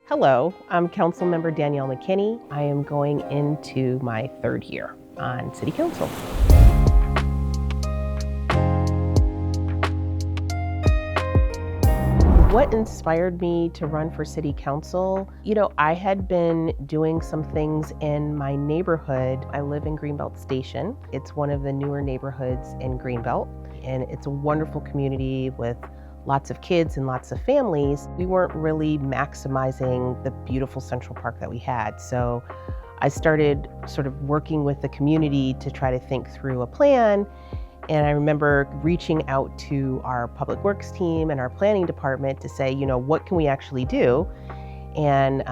Hello, I'm Councilmember Danielle McKinney. I am going into my third year on City Council. What inspired me to run for City Council? I had been doing some things in my neighborhood. I live in Greenbelt Station. It's one of the newer neighborhoods in Greenbelt, and it's a wonderful community with lots of kids and lots of families. We weren't really maximizing the beautiful Central Park that we had. So I started sort of working with the community to try to think through a plan. And I remember reaching out to our public works team and our planning department to say, what can we actually do? And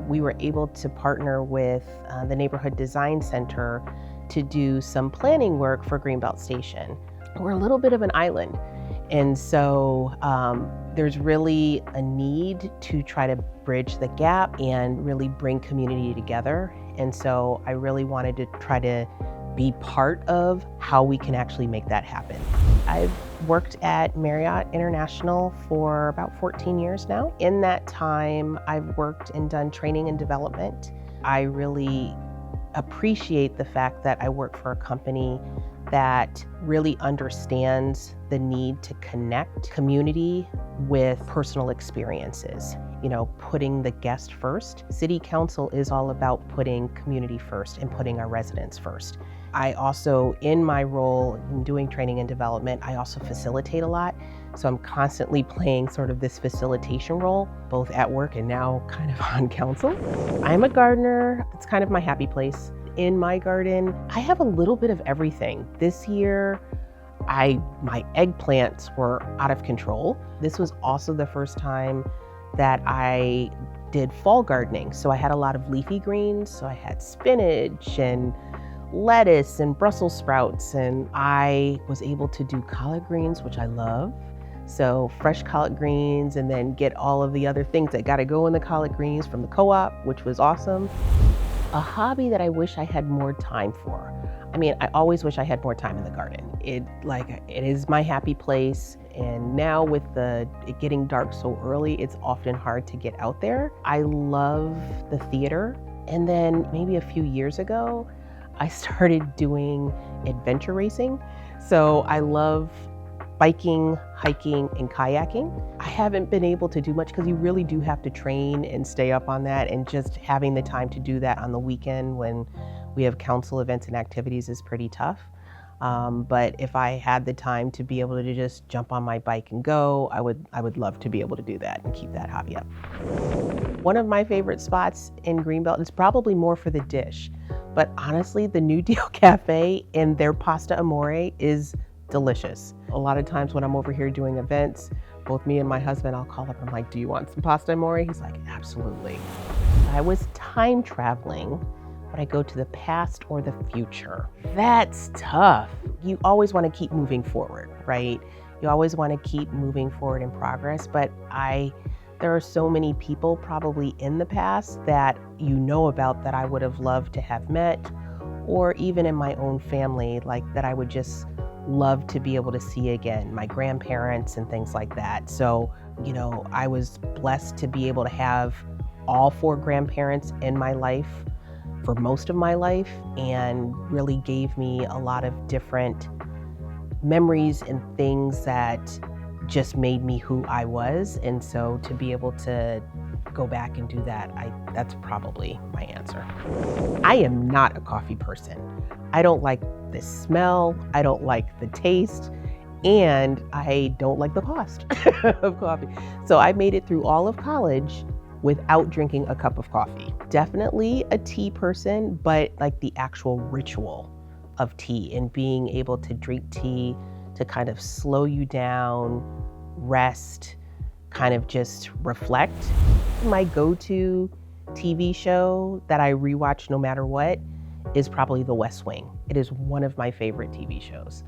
we were able to partner with the Neighborhood Design Center to do some planning work for Greenbelt Station. We're a little bit of an island. And so there's really a need to try to bridge the gap and really bring community together. And so I really wanted to try to be part of how we can actually make that happen. I've worked at Marriott International for about 14 years now. In that time, I've worked and done training and development. I really appreciate the fact that I work for a company that really understands the need to connect community with personal experiences, putting the guest first. City Council is all about putting community first and putting our residents first. I also, in my role in doing training and development, I also facilitate a lot. So I'm constantly playing sort of this facilitation role, both at work and now kind of on council. I'm a gardener. It's kind of my happy place. In my garden, I have a little bit of everything. This year, my eggplants were out of control. This was also the first time that I did fall gardening. So I had a lot of leafy greens. So I had spinach and lettuce and Brussels sprouts, and I was able to do collard greens, which I love. So fresh collard greens, and then get all of the other things that got to go in the collard greens from the co-op, which was awesome. A hobby that I wish I had more time for. I always wish I had more time in the garden. It is my happy place. And now with it getting dark so early, it's often hard to get out there. I love the theater. And then maybe a few years ago, I started doing adventure racing. So I love biking, hiking, and kayaking. I haven't been able to do much because you really do have to train and stay up on that, and just having the time to do that on the weekend when we have council events and activities is pretty tough. But if I had the time to be able to just jump on my bike and go, I would love to be able to do that and keep that hobby up. One of my favorite spots in Greenbelt is probably more for the dish, but honestly, the New Deal Cafe and their pasta amore is delicious. A lot of times when I'm over here doing events, both me and my husband, I'll call up, I'm like, do you want some pasta amore? He's like, absolutely. I was time traveling, but I go to the past or the future. That's tough. You always want to keep moving forward, right? You always want to keep moving forward in progress, but there are so many people probably in the past that about that I would have loved to have met, or even in my own family, that I would just love to be able to see again, my grandparents and things like that. So, I was blessed to be able to have all 4 grandparents in my life for most of my life, and really gave me a lot of different memories and things that just made me who I was. And so to be able to go back and do that, that's probably my answer. I am not a coffee person. I don't like the smell, I don't like the taste, and I don't like the cost of coffee. So I made it through all of college without drinking a cup of coffee. Definitely a tea person, but the actual ritual of tea and being able to drink tea to kind of slow you down, rest, kind of just reflect. My go-to TV show that I rewatch no matter what is probably The West Wing. It is one of my favorite TV shows.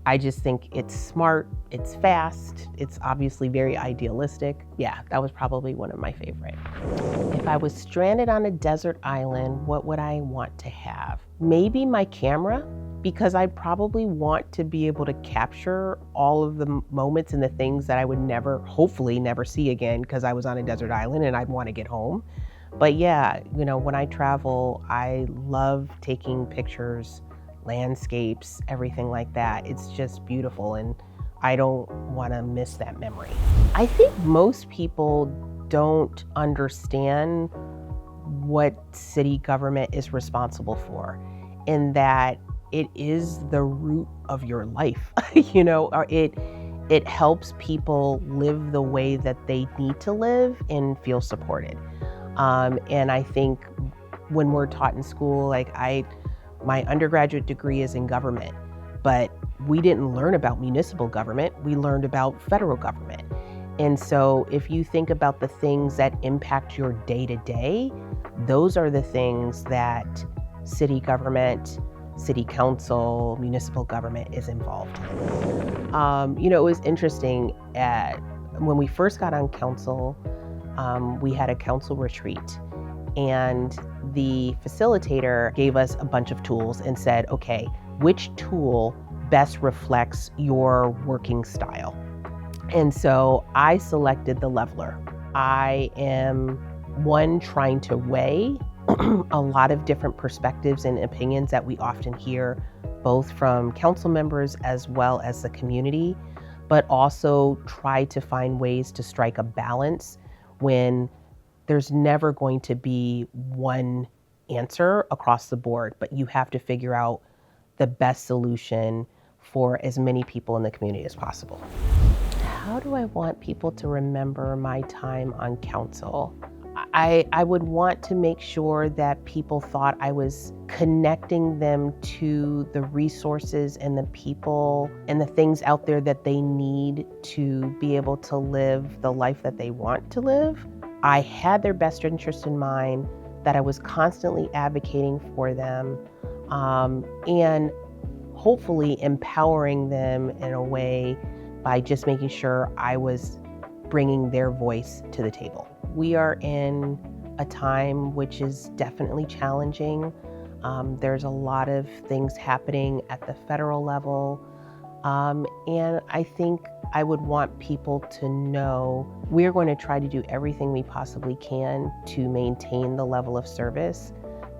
I just think it's smart, it's fast, it's obviously very idealistic. Yeah, that was probably one of my favorite. If I was stranded on a desert island, what would I want to have? Maybe my camera, because I probably want to be able to capture all of the moments and the things that I would never, hopefully never see again because I was on a desert island and I'd want to get home. But yeah, when I travel, I love taking pictures, landscapes, everything like that. It's just beautiful and I don't want to miss that memory. I think most people don't understand what city government is responsible for, in that it is the root of your life. It helps people live the way that they need to live and feel supported. And I think when we're taught in school, my undergraduate degree is in government, but we didn't learn about municipal government, we learned about federal government. And so if you think about the things that impact your day-to-day, those are the things that city government, city council, municipal government is involved in. It was interesting, when we first got on council, we had a council retreat, and the facilitator gave us a bunch of tools and said, okay, which tool best reflects your working style? And so I selected the leveler. I am trying to weigh a lot of different perspectives and opinions that we often hear, both from council members as well as the community, but also try to find ways to strike a balance when there's never going to be one answer across the board, but you have to figure out the best solution for as many people in the community as possible. How do I want people to remember my time on council? I would want to make sure that people thought I was connecting them to the resources and the people and the things out there that they need to be able to live the life that they want to live. I had their best interest in mind, that I was constantly advocating for them, and hopefully empowering them in a way by just making sure I was bringing their voice to the table. We are in a time which is definitely challenging. There's a lot of things happening at the federal level. And I think I would want people to know we're going to try to do everything we possibly can to maintain the level of service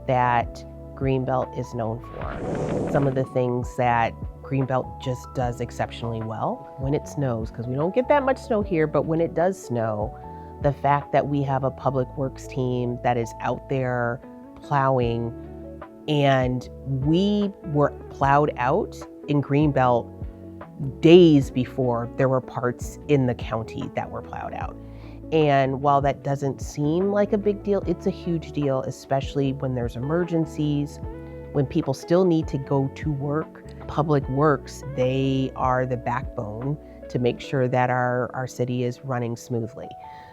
that Greenbelt is known for. Some of the things that Greenbelt just does exceptionally well when it snows, because we don't get that much snow here, but when it does snow, the fact that we have a public works team that is out there plowing, and we were plowed out in Greenbelt days before there were parts in the county that were plowed out. And while that doesn't seem like a big deal, it's a huge deal, especially when there's emergencies, when people still need to go to work. Public works, they are the backbone to make sure that our city is running smoothly.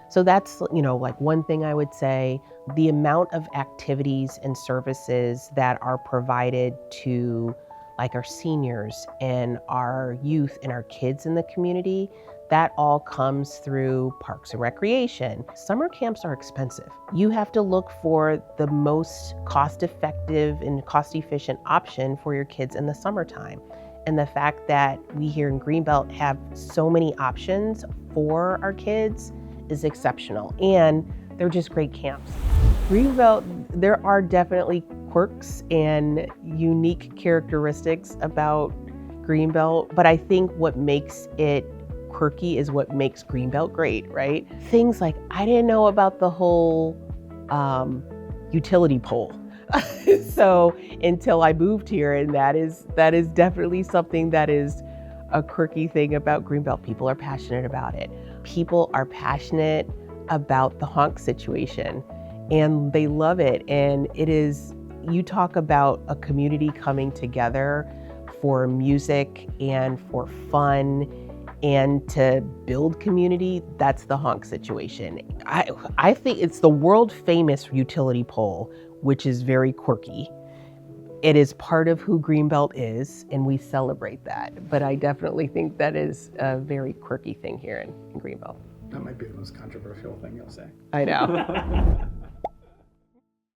So that's, one thing I would say. The amount of activities and services that are provided to our seniors and our youth and our kids in the community, that all comes through Parks and Recreation. Summer camps are expensive. You have to look for the most cost-effective and cost-efficient option for your kids in the summertime. And the fact that we here in Greenbelt have so many options for our kids is exceptional. And they're just great camps. Greenbelt, there are definitely quirks and unique characteristics about Greenbelt, but I think what makes it quirky is what makes Greenbelt great, right? Things like, I didn't know about the whole utility pole. So until I moved here, and that is definitely something that is a quirky thing about Greenbelt. People are passionate about it. People are passionate about the honk situation, and they love it. And it is, you talk about a community coming together for music and for fun and to build community, that's the honk situation. I think it's the world famous utility pole, which is very quirky. It is part of who Greenbelt is, and we celebrate that. But I definitely think that is a very quirky thing here in Greenbelt. That might be the most controversial thing you'll say. I know.